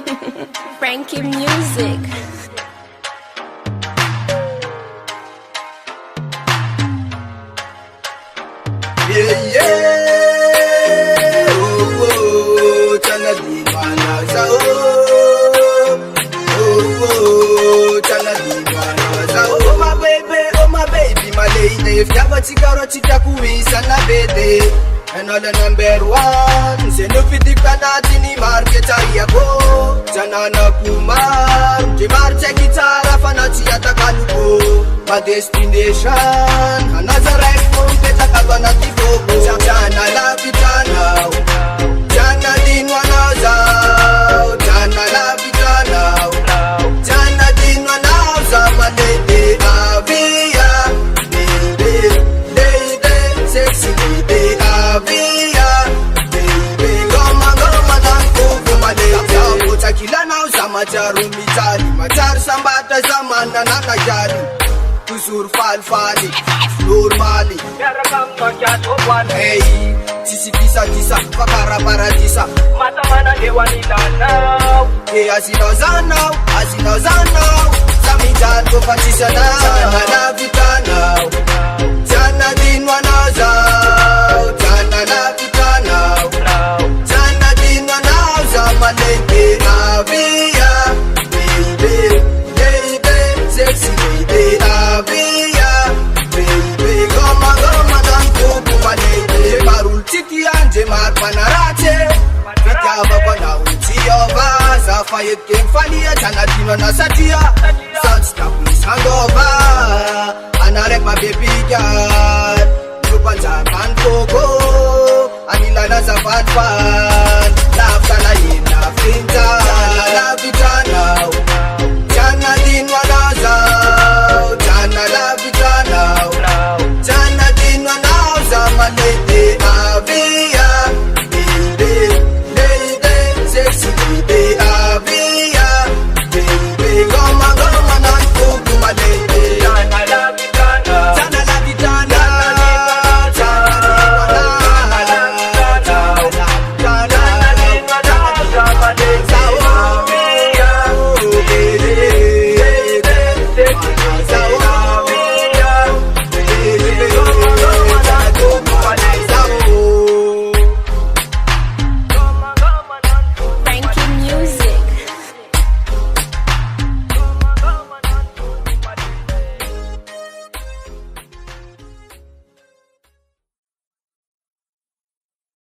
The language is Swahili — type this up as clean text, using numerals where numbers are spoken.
Frankie Music. Yeah, yeah. Oh, oh, tana di manaza. Oh, tana di manaza. Oh, my baby, my lady. If you want to go to Chitakuisa na bede. And all the number one. Say no fiti kanati ni market ayako. Tana na kumar. Jimarche kitara fanati atakaluko. My destination. Another right from Petakagona Tifogo. Jana la vitana. Jana dinwa naza. Jana la vitana. Jana dinwa naza. Malede avia. Lady, sexy lady avia. Baby, goma dan kufu malede. Kota kila nauza majaru mitali. Majaru sambata zamana na najali. Toujours fali, normali. Hey, sisi kisa, fakara paradisa. Matamana dewa nilanau. Hey, azinozanau. Samijan ko patisa na. Jana la vitanau. Jana dinwa nazau. Jana la vitanau. Jana dinwa nazau. Maleke avia. Baby, sexy lady avia. Baby, goma dan kuku maleke. Marul tiki anje mar panarache. Vitava pana utiova. Zafayet kem falia. Jana dino na satia. Such please hand over. Anarek my baby girl. Lupan japan koko. Anila na zapan fan.